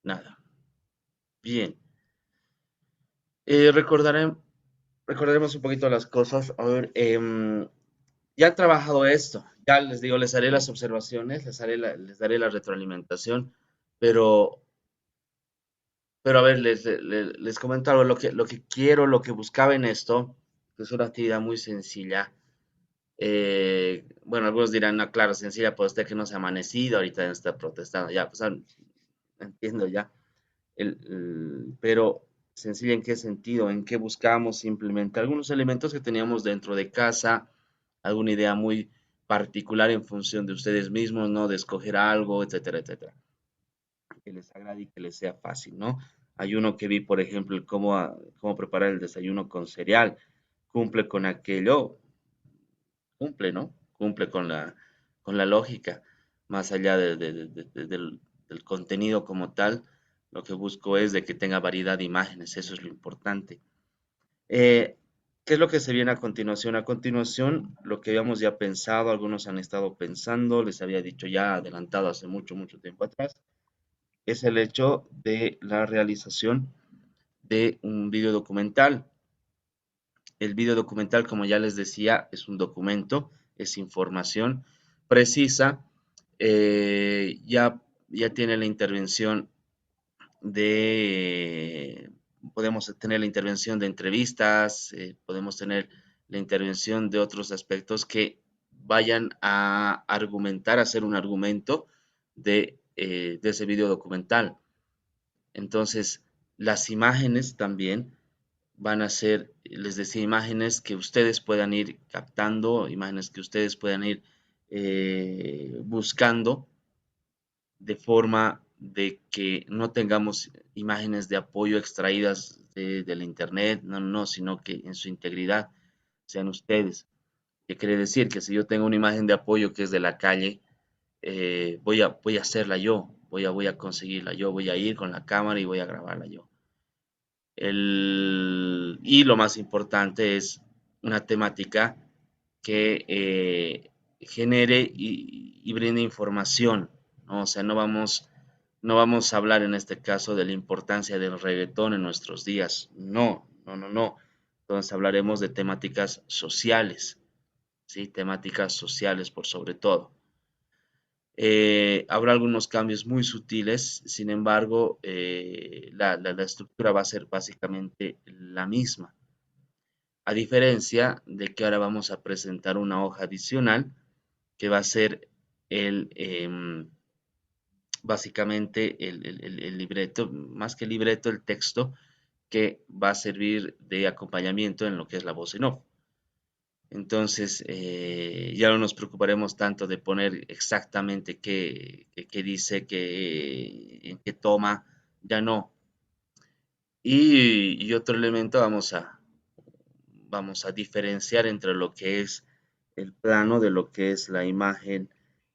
Nada. Bien. Recordaré, recordaremos un poquito las cosas. A ver, ya han trabajado esto. Ya les digo, les haré las observaciones, les daré la retroalimentación, pero, pero a ver, les comento algo. Lo que quiero, lo que buscaba en esto, que es una actividad muy sencilla. Bueno, algunos dirán, no, claro, sencilla, pues usted que no se ha amanecido, ahorita deben estar protestando. Ya, pues entiendo ya. Pero sencilla en qué sentido, en qué buscamos implementar algunos elementos que teníamos dentro de casa, alguna idea muy particular en función de ustedes mismos, ¿no? De escoger algo, etcétera, etcétera. Que les agrade y que les sea fácil, ¿no? Hay uno que vi, por ejemplo, el cómo preparar el desayuno con cereal. Cumple con aquello, cumple, ¿no? Cumple con la lógica, más allá del contenido como tal. Lo que busco es de que tenga variedad de imágenes, eso es lo importante. Eh, ¿Qué es lo que se viene a continuación? A continuación, lo que habíamos ya pensado, algunos han estado pensando, les había dicho ya adelantado hace mucho, mucho tiempo atrás, es el hecho de la realización de un video documental. El video documental, como ya les decía, es un documento, es información precisa. Ya tiene la intervención de, podemos tener la intervención de entrevistas, podemos tener la intervención de otros aspectos que vayan a argumentar, a hacer un argumento de ese video documental. Entonces, las imágenes también van a ser, les decía, imágenes que ustedes puedan ir captando, imágenes que ustedes puedan ir buscando de forma de que no tengamos imágenes de apoyo extraídas de la internet, no, no, sino que en su integridad sean ustedes. ¿Qué quiere decir? Que si yo tengo una imagen de apoyo que es de la calle, voy a hacerla yo, voy a conseguirla yo, voy a ir con la cámara y voy a grabarla yo. Y lo más importante es una temática que genere y brinde información, ¿no? O sea, no vamos a hablar en este caso de la importancia del reggaetón en nuestros días. No, no, no, no. Entonces hablaremos de temáticas sociales, ¿sí? Temáticas sociales por sobre todo. Habrá algunos cambios muy sutiles, sin embargo, la estructura va a ser básicamente la misma. A diferencia de que ahora vamos a presentar una hoja adicional que va a ser el, básicamente el libreto, más que el libreto, el texto que va a servir de acompañamiento en lo que es la voz en off. Entonces, ya no nos preocuparemos tanto de poner exactamente qué dice, en qué toma, ya no. Y otro elemento vamos a diferenciar entre lo que es el plano de lo que es la imagen,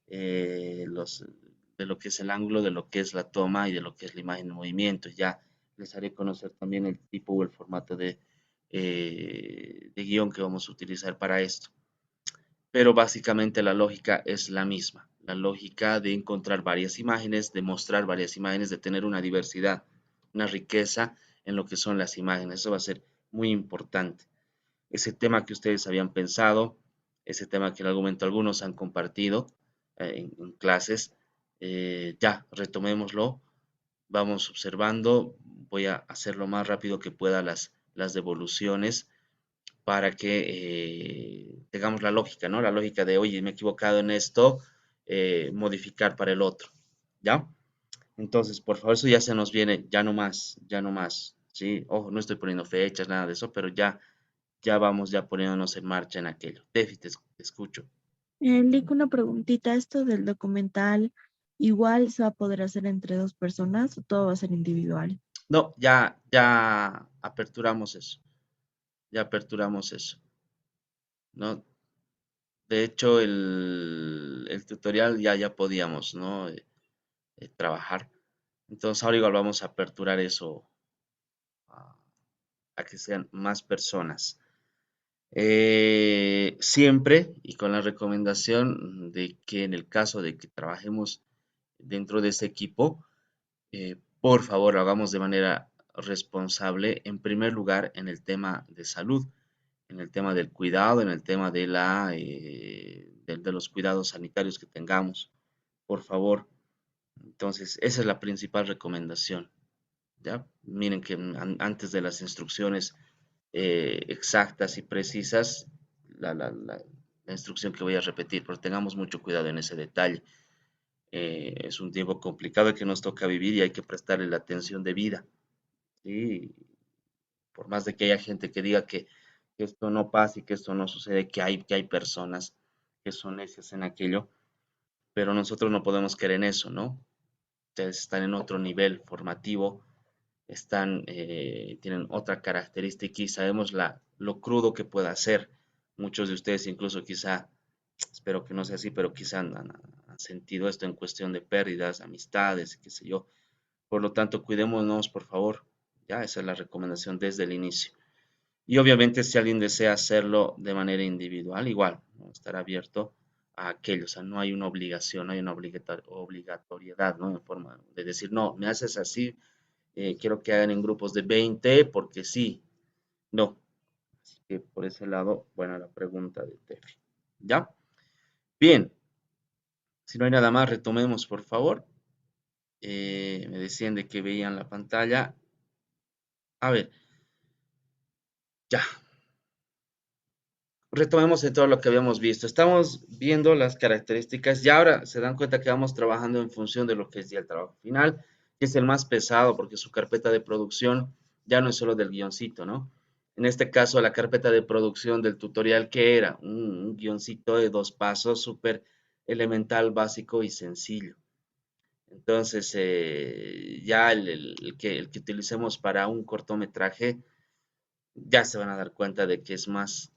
de lo que es el ángulo, de lo que es la toma y de lo que es la imagen en movimiento. Ya les haré conocer también el tipo o el formato de guión que vamos a utilizar para esto. Pero básicamente la lógica es la misma. La lógica de encontrar varias imágenes, de mostrar varias imágenes, de tener una diversidad, una riqueza en lo que son las imágenes. Eso va a ser muy importante. Ese tema que ustedes habían pensado, ese tema que en algún momento algunos han compartido en clases, ya retomémoslo, vamos observando, voy a hacer lo más rápido que pueda las devoluciones para que tengamos la lógica, ¿no? La lógica de, oye, me he equivocado en esto, modificar para el otro, ¿ya? Entonces, por favor, eso ya se nos viene, ya no más, ¿sí? Ojo, no estoy poniendo fechas, nada de eso, pero ya vamos ya poniéndonos en marcha en aquello. Tefi, te escucho. Lick, una preguntita, ¿esto del documental igual se va a poder hacer entre dos personas o todo va a ser individual? No, ya aperturamos eso, ¿no? De hecho, el tutorial ya podíamos, ¿no? Trabajar. Entonces ahora igual vamos a aperturar eso a, a que sean más personas. Siempre y con la recomendación de que en el caso de que trabajemos dentro de ese equipo, por favor, lo hagamos de manera responsable, en primer lugar, en el tema de salud, en el tema del cuidado, en el tema de los cuidados sanitarios que tengamos, por favor. Entonces, esa es la principal recomendación, ¿ya? Miren que antes de las instrucciones exactas y precisas, la instrucción que voy a repetir, pero tengamos mucho cuidado en ese detalle. Es un tiempo complicado que nos toca vivir y hay que prestarle la atención debida, ¿sí? Por más de que haya gente que diga que esto no pasa y que esto no sucede, que hay personas que son necias en aquello, pero nosotros no podemos creer en eso, ¿no? Ustedes están en otro nivel formativo, tienen otra característica y sabemos lo crudo que pueda ser. Muchos de ustedes incluso quizá, espero que no sea así, pero quizá han sentido esto en cuestión de pérdidas, amistades, qué sé yo. Por lo tanto, cuidémonos, por favor. Ya, esa es la recomendación desde el inicio. Y obviamente si alguien desea hacerlo de manera individual, igual, ¿no? Estar abierto a aquello, o sea, no hay una obligación, no hay una obligatoriedad, ¿no? En forma de decir, no, me haces así, quiero que hagan en grupos de 20 porque sí, no. Así que por ese lado, buena la pregunta de Tefi. ¿Ya? Bien, si no hay nada más, retomemos, por favor. Me decían de que veían la pantalla. A ver, ya, retomemos en todo lo que habíamos visto. Estamos viendo las características y ahora se dan cuenta que vamos trabajando en función de lo que es ya el trabajo final, que es el más pesado porque su carpeta de producción ya no es solo del guioncito, ¿no? En este caso, la carpeta de producción del tutorial, que era un guioncito de 2 pasos, súper elemental, básico y sencillo. Entonces, ya el que utilicemos para un cortometraje, ya se van a dar cuenta de que es más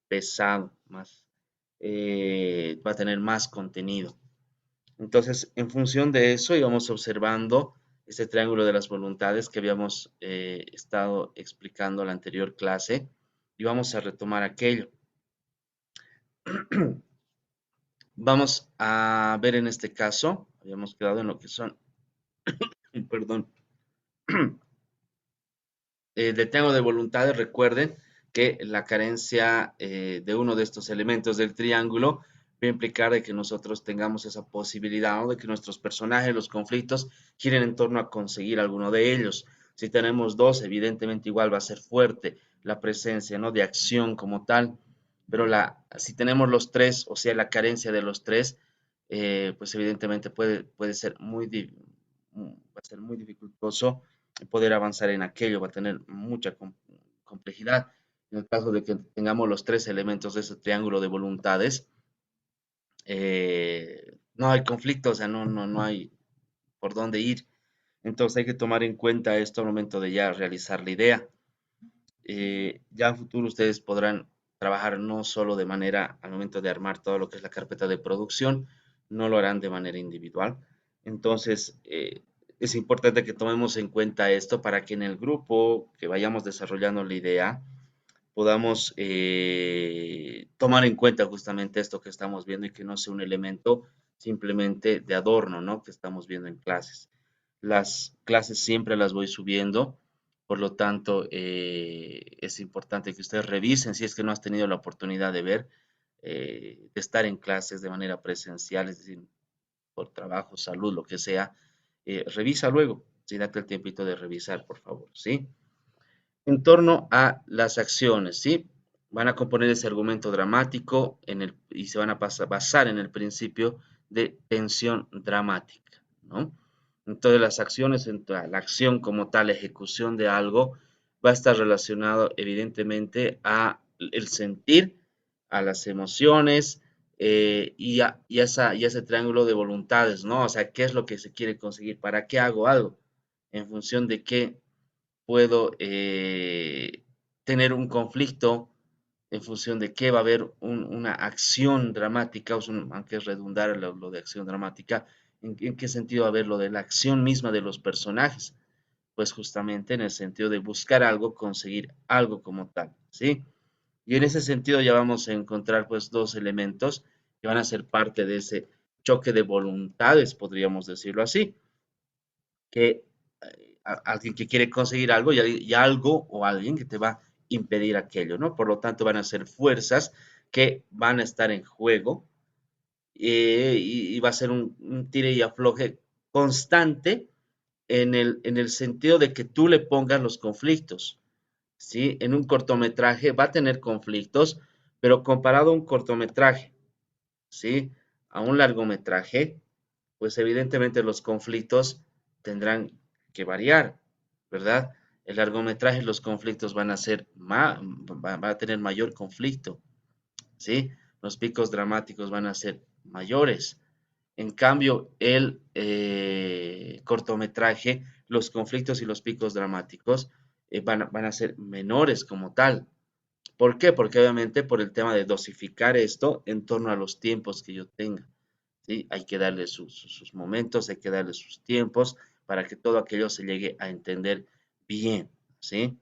pesado, va a tener más contenido. Entonces, en función de eso, íbamos observando este triángulo de las voluntades que habíamos estado explicando en la anterior clase y vamos a retomar aquello. Vamos a ver en este caso, habíamos quedado en lo que son, perdón, de triángulo de voluntades. Recuerden que la carencia de uno de estos elementos del triángulo va a implicar de que nosotros tengamos esa posibilidad, ¿no? De que nuestros personajes, los conflictos, giren en torno a conseguir alguno de ellos. Si tenemos dos, evidentemente igual va a ser fuerte la presencia, ¿no? De acción como tal, pero si tenemos los tres, o sea, la carencia de los tres, pues evidentemente puede ser va a ser muy dificultoso poder avanzar en aquello, va a tener mucha complejidad. En el caso de que tengamos los tres elementos de ese triángulo de voluntades, no hay conflicto, o sea, no hay por dónde ir. Entonces hay que tomar en cuenta esto al momento de ya realizar la idea. Ya en futuro ustedes podrán trabajar no solo de manera al momento de armar todo lo que es la carpeta de producción, no lo harán de manera individual. Entonces, es importante que tomemos en cuenta esto para que en el grupo que vayamos desarrollando la idea podamos tomar en cuenta justamente esto que estamos viendo y que no sea un elemento simplemente de adorno, ¿no? Que estamos viendo en clases. Las clases siempre las voy subiendo, por lo tanto, es importante que ustedes revisen si es que no has tenido la oportunidad de ver, de estar en clases de manera presencial, es decir, por trabajo, salud, lo que sea, revisa luego, sí, date el tiempito de revisar, por favor, ¿sí? En torno a las acciones, ¿sí? Van a componer ese argumento dramático y se van a basar en el principio de tensión dramática, ¿no? Entonces las acciones, la acción como tal, la ejecución de algo, va a estar relacionado evidentemente a el sentir, a las emociones y ese triángulo de voluntades, ¿no? O sea, ¿qué es lo que se quiere conseguir? ¿Para qué hago algo? ¿En función de qué puedo tener un conflicto? ¿En función de qué va a haber una acción dramática? Aunque es redundar lo de acción dramática, ¿en qué sentido va a haber lo de la acción misma de los personajes? Pues justamente en el sentido de buscar algo, conseguir algo como tal, ¿sí? Y en ese sentido ya vamos a encontrar pues dos elementos que van a ser parte de ese choque de voluntades, podríamos decirlo así, que alguien que quiere conseguir algo y algo o alguien que te va a impedir aquello, ¿no? Por lo tanto, van a ser fuerzas que van a estar en juego y va a ser un tire y afloje constante en el sentido de que tú le pongas los conflictos, ¿sí? En un cortometraje va a tener conflictos, pero comparado a un cortometraje, ¿sí? A un largometraje, pues evidentemente los conflictos tendrán que variar, ¿verdad? El largometraje, los conflictos van a ser va a tener mayor conflicto, ¿sí? Los picos dramáticos van a ser mayores. En cambio, el cortometraje, los conflictos y los picos dramáticos van a ser menores como tal. ¿Por qué? Porque obviamente por el tema de dosificar esto en torno a los tiempos que yo tenga. ¿Sí? Hay que darle sus momentos, hay que darle sus tiempos para que todo aquello se llegue a entender bien. ¿Sí?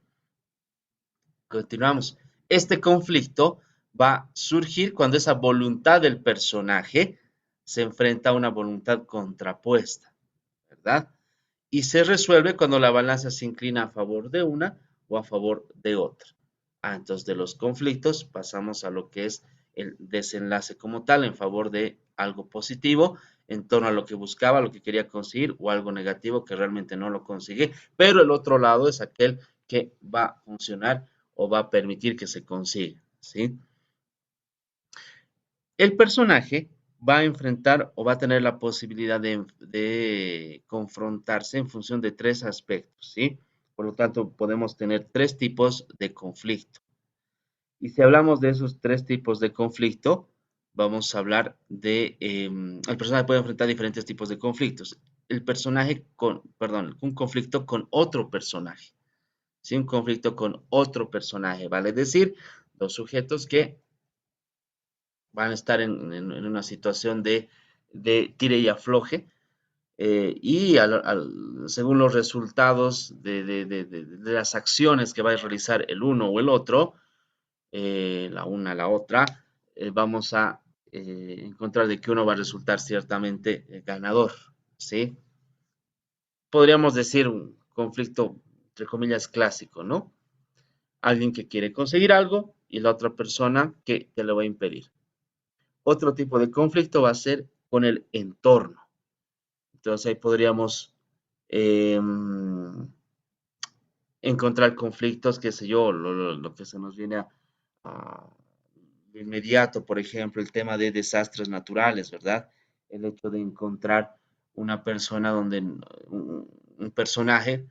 Continuamos. Este conflicto va a surgir cuando esa voluntad del personaje se enfrenta a una voluntad contrapuesta, ¿verdad? Y se resuelve cuando la balanza se inclina a favor de una o a favor de otra. Entonces, de los conflictos pasamos a lo que es el desenlace como tal en favor de algo positivo en torno a lo que buscaba, lo que quería conseguir o algo negativo que realmente no lo consigue, pero el otro lado es aquel que va a funcionar o va a permitir que se consiga, ¿sí? El personaje va a enfrentar o va a tener la posibilidad de confrontarse en función de tres aspectos, ¿sí? Por lo tanto, podemos tener tres tipos de conflicto. Y si hablamos de esos tres tipos de conflicto, vamos a hablar de, el personaje puede enfrentar diferentes tipos de conflictos. El personaje perdón, un conflicto con otro personaje, ¿sí? Un conflicto con otro personaje, vale decir, dos sujetos que van a estar en una situación de tire y afloje, y según los resultados de las acciones que va a realizar el uno o el otro, la una a la otra, vamos a encontrar de que uno va a resultar ciertamente ganador, ¿sí? Podríamos decir un conflicto, entre comillas, clásico, ¿no? Alguien que quiere conseguir algo y la otra persona que te lo va a impedir. Otro tipo de conflicto va a ser con el entorno. Entonces ahí podríamos eh, encontrar conflictos, qué sé yo, lo que se nos viene a de inmediato, por ejemplo, el tema de desastres naturales, ¿verdad? El hecho de encontrar una persona donde un personaje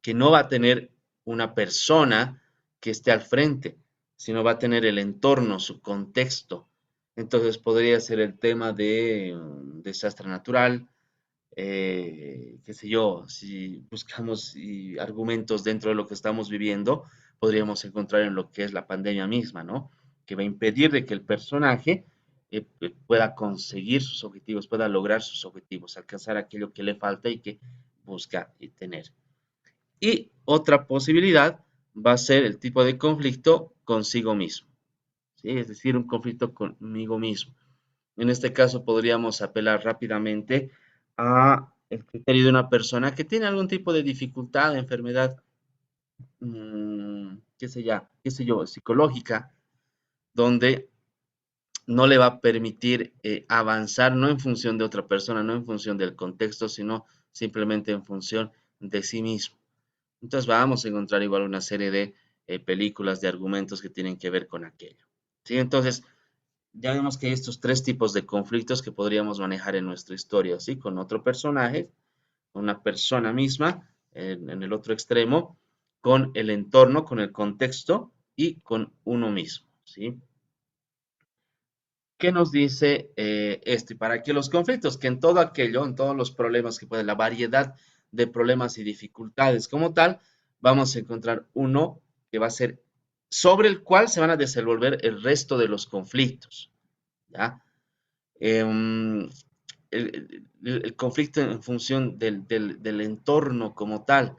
que no va a tener una persona que esté al frente, sino va a tener el entorno, su contexto. Entonces podría ser el tema de un desastre natural, qué sé yo, si buscamos argumentos dentro de lo que estamos viviendo, podríamos encontrar en lo que es la pandemia misma, ¿no? Que va a impedir de que el personaje pueda conseguir sus objetivos, pueda lograr sus objetivos, alcanzar aquello que le falta y que busca tener. Y otra posibilidad va a ser el tipo de conflicto consigo mismo, ¿sí? Es decir, un conflicto conmigo mismo. En este caso podríamos apelar rápidamente a el criterio de una persona que tiene algún tipo de dificultad, enfermedad, qué sé yo, psicológica, donde no le va a permitir avanzar no en función de otra persona, no en función del contexto, sino simplemente en función de sí mismo. Entonces vamos a encontrar igual una serie de películas, de argumentos que tienen que ver con aquello. ¿Sí? Entonces, ya vemos que hay estos tres tipos de conflictos que podríamos manejar en nuestra historia, ¿sí? Con otro personaje, con una persona misma, en el otro extremo, con el entorno, con el contexto y con uno mismo, ¿sí? ¿Qué nos dice esto? Y para que los conflictos, que en todo aquello, en todos los problemas que puede, la variedad de problemas y dificultades como tal, vamos a encontrar uno que va a ser sobre el cual se van a desenvolver el resto de los conflictos, ¿ya? Em, el conflicto en función del entorno como tal,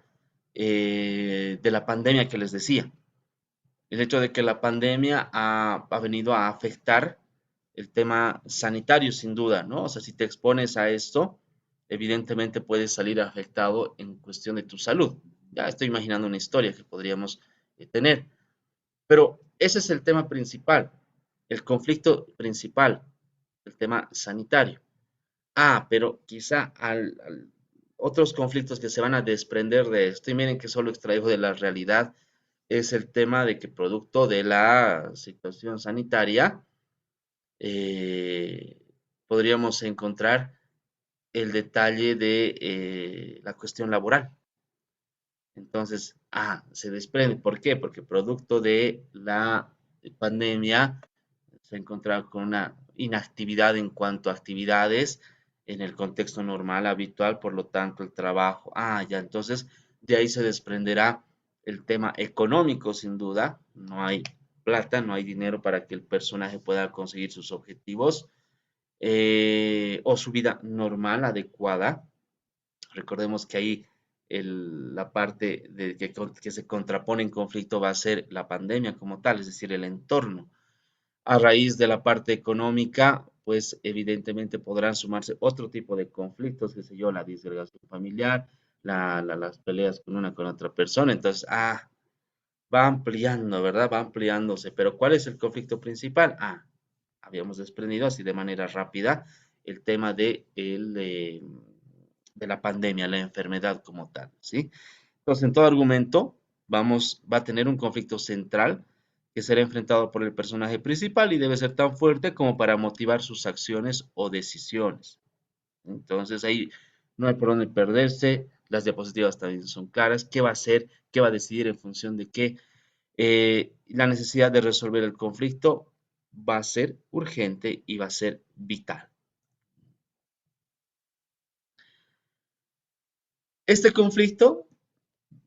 de la pandemia que les decía. El hecho de que la pandemia ha venido a afectar el tema sanitario, sin duda, ¿no? O sea, si te expones a esto, evidentemente puedes salir afectado en cuestión de tu salud. Ya estoy imaginando una historia que podríamos tener. Pero ese es el tema principal, el conflicto principal, el tema sanitario. Pero quizá otros conflictos que se van a desprender de esto, y miren que solo extraigo de la realidad, es el tema de que producto de la situación sanitaria, eh, podríamos encontrar el detalle de la cuestión laboral. Entonces, se desprende. ¿Por qué? Porque producto de la pandemia se encontraba con una inactividad en cuanto a actividades en el contexto normal, habitual, por lo tanto, el trabajo. Ya, entonces de ahí se desprenderá el tema económico, sin duda. No hay plata, no hay dinero para que el personaje pueda conseguir sus objetivos o su vida normal, adecuada. Recordemos que ahí la parte que se contrapone en conflicto va a ser la pandemia como tal, es decir, el entorno. A raíz de la parte económica, pues evidentemente podrán sumarse otro tipo de conflictos, qué sé yo, la disgregación familiar, las peleas con otra persona. Entonces, va ampliando, ¿verdad? Va ampliándose. Pero ¿cuál es el conflicto principal? Habíamos desprendido así de manera rápida el tema de la pandemia, la enfermedad como tal, ¿sí? Entonces, en todo argumento va a tener un conflicto central que será enfrentado por el personaje principal y debe ser tan fuerte como para motivar sus acciones o decisiones. Entonces, ahí no hay por dónde perderse, las diapositivas también son claras, qué va a hacer, qué va a decidir en función de qué. La necesidad de resolver el conflicto va a ser urgente y va a ser vital. Este conflicto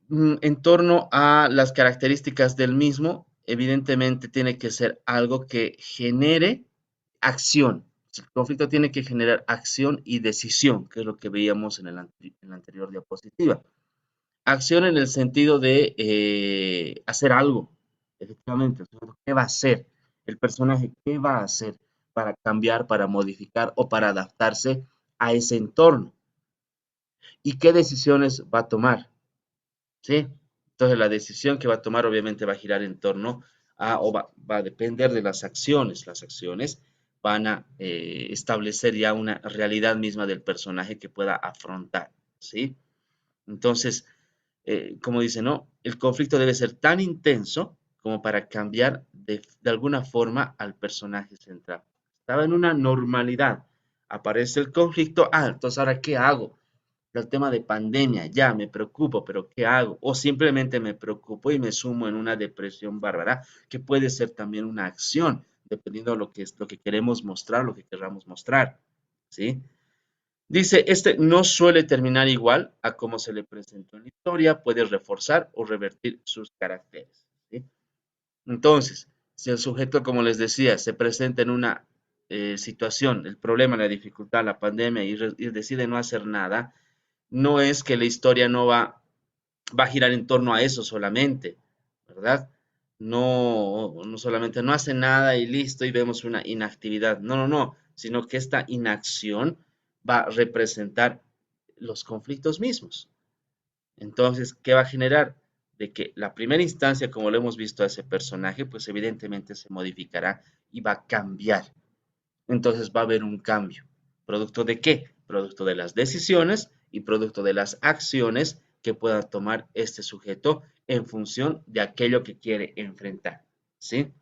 en torno a las características del mismo, evidentemente tiene que ser algo que genere acción. El conflicto tiene que generar acción y decisión, que es lo que veíamos en la anterior diapositiva. Acción en el sentido de hacer algo, efectivamente. ¿Qué va a hacer? El personaje, ¿qué va a hacer para cambiar, para modificar o para adaptarse a ese entorno? ¿Y qué decisiones va a tomar? ¿Sí? Entonces la decisión que va a tomar obviamente va a girar en torno o va a depender de las acciones. Las acciones van a establecer ya una realidad misma del personaje que pueda afrontar, ¿sí? Entonces, como dice, ¿no? El conflicto debe ser tan intenso como para cambiar de alguna forma al personaje central. Estaba en una normalidad, aparece el conflicto, entonces ahora ¿qué hago? El tema de pandemia, ya me preocupo, pero ¿qué hago? O simplemente me preocupo y me sumo en una depresión bárbara, que puede ser también una acción, dependiendo de lo que queremos mostrar, lo que queramos mostrar, ¿sí? Dice, este no suele terminar igual a como se le presentó en la historia, puede reforzar o revertir sus caracteres, ¿sí? Entonces, si el sujeto, como les decía, se presenta en una situación, el problema, la dificultad, la pandemia y decide no hacer nada, no es que la historia no va a girar en torno a eso solamente, ¿verdad? No, no solamente no hace nada y listo y vemos una inactividad. No, no, no, sino que esta inacción va a representar los conflictos mismos. Entonces, ¿qué va a generar? De que la primera instancia, como lo hemos visto a ese personaje, pues evidentemente se modificará y va a cambiar. Entonces va a haber un cambio. ¿Producto de qué? Producto de las decisiones y producto de las acciones que pueda tomar este sujeto en función de aquello que quiere enfrentar. ¿Sí?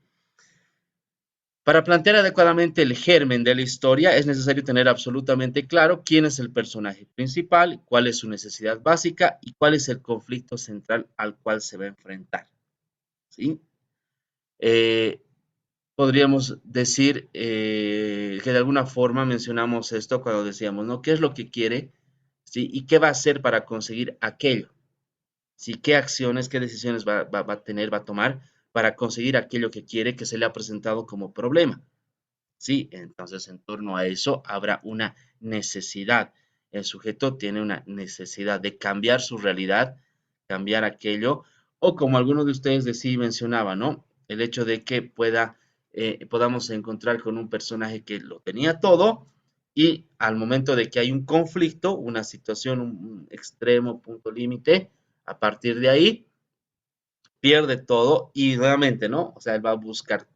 Para plantear adecuadamente el germen de la historia es necesario tener absolutamente claro quién es el personaje principal, cuál es su necesidad básica y cuál es el conflicto central al cual se va a enfrentar. ¿Sí? Eh, Podríamos decir que de alguna forma mencionamos esto cuando decíamos, ¿no? ¿Qué es lo que quiere? ¿Sí? ¿Y qué va a hacer para conseguir aquello? ¿Sí? ¿Qué acciones, qué decisiones va a tener, va a tomar para conseguir aquello que quiere que se le ha presentado como problema? ¿Sí? Entonces, en torno a eso habrá una necesidad. El sujeto tiene una necesidad de cambiar su realidad, cambiar aquello, o como algunos de ustedes decían y mencionaban, ¿no? El hecho de que pueda podamos encontrar con un personaje que lo tenía todo y al momento de que hay un conflicto, una situación, un extremo, punto límite, a partir de ahí pierde todo y nuevamente, ¿no? O sea, él va a buscar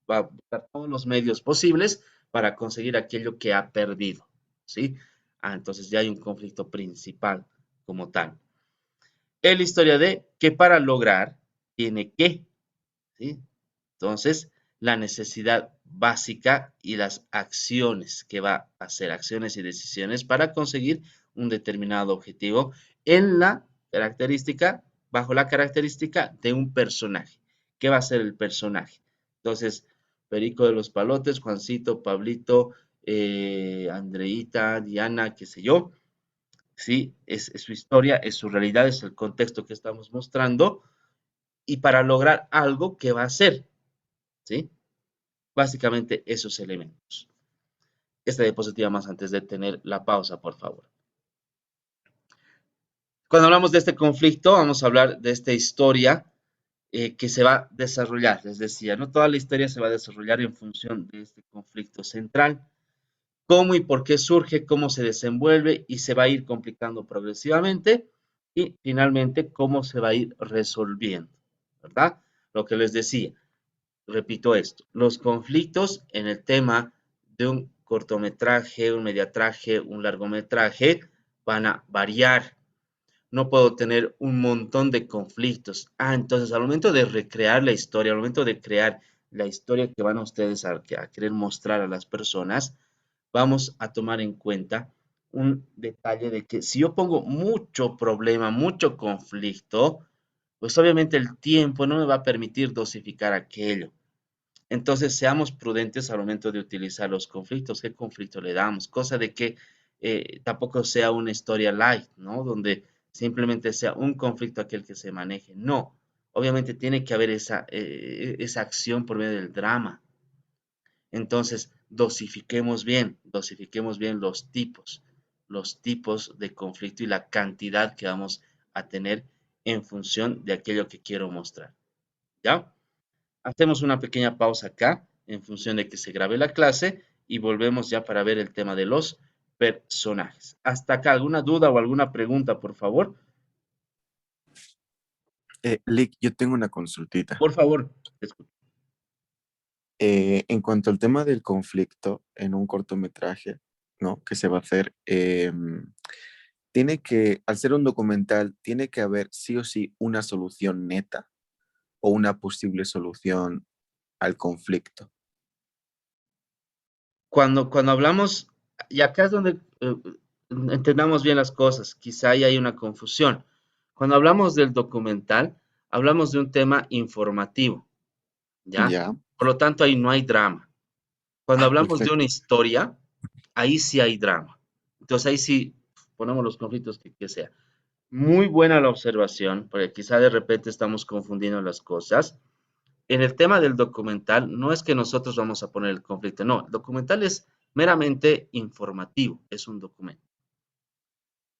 todos los medios posibles para conseguir aquello que ha perdido, ¿sí? Entonces ya hay un conflicto principal como tal. Es la historia de que para lograr tiene que, ¿sí? Entonces, la necesidad básica y las acciones que va a hacer, acciones y decisiones para conseguir un determinado objetivo en la característica, bajo la característica de un personaje. ¿Qué va a ser el personaje? Entonces, Perico de los Palotes, Juancito, Pablito, Andreita, Diana, qué sé yo, ¿sí? Es su historia, es su realidad, es el contexto que estamos mostrando y para lograr algo que va a hacer, ¿sí? Básicamente esos elementos. Esta diapositiva más antes de tener la pausa, por favor. Cuando hablamos de este conflicto, vamos a hablar de esta historia que se va a desarrollar. Les decía, no toda la historia se va a desarrollar en función de este conflicto central. Cómo y por qué surge, cómo se desenvuelve y se va a ir complicando progresivamente y finalmente cómo se va a ir resolviendo, ¿verdad? Lo que les decía, repito esto, los conflictos en el tema de un cortometraje, un mediatraje, un largometraje van a variar. No puedo tener un montón de conflictos. Entonces al momento de recrear la historia, al momento de crear la historia que van a ustedes a querer mostrar a las personas, vamos a tomar en cuenta un detalle de que si yo pongo mucho problema, mucho conflicto, pues obviamente el tiempo no me va a permitir dosificar aquello. Entonces, seamos prudentes al momento de utilizar los conflictos. ¿Qué conflicto le damos? Cosa de que tampoco sea una historia light, ¿no? Donde simplemente sea un conflicto aquel que se maneje. No, obviamente tiene que haber esa acción por medio del drama. Entonces, dosifiquemos bien los tipos de conflicto y la cantidad que vamos a tener en función de aquello que quiero mostrar. ¿Ya? Hacemos una pequeña pausa acá en función de que se grabe la clase y volvemos ya para ver el tema de los personajes. Hasta acá, ¿alguna duda o alguna pregunta, por favor? Lick, yo tengo una consultita. Por favor, te escucho. En cuanto al tema del conflicto en un cortometraje, ¿no? Que se va a hacer, tiene que, al ser un documental, tiene que haber sí o sí una solución neta o una posible solución al conflicto. Cuando hablamos, y acá es donde entendamos bien las cosas, quizá ahí hay una confusión. Cuando hablamos del documental, hablamos de un tema informativo, ¿ya? Ya. Por lo tanto, ahí no hay drama. Cuando hablamos de una Perfecto. historia, ahí sí hay drama. Entonces ahí sí ponemos los conflictos que sea. Muy buena la observación, porque quizá de repente estamos confundiendo las cosas. En el tema del documental, no es que nosotros vamos a poner el conflicto, no, el documental es meramente informativo, es un documento,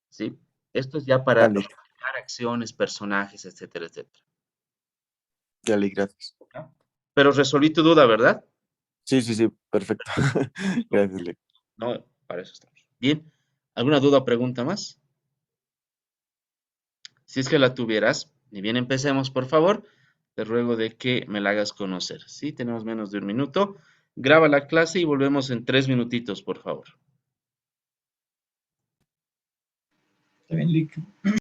¿sí? Esto es ya para Dale, recrear acciones, personajes, etcétera, etcétera. dale, gracias. Pero resolví tu duda, ¿verdad? Sí, sí, sí, perfecto. Gracias, Lick. No, para eso estamos. Bien, ¿alguna duda o pregunta más? Si es que la tuvieras, ni bien empecemos, por favor, te ruego de que me la hagas conocer. Sí, tenemos menos de un minuto. Graba la clase y volvemos en 3 minutitos, por favor. Está bien, Lick.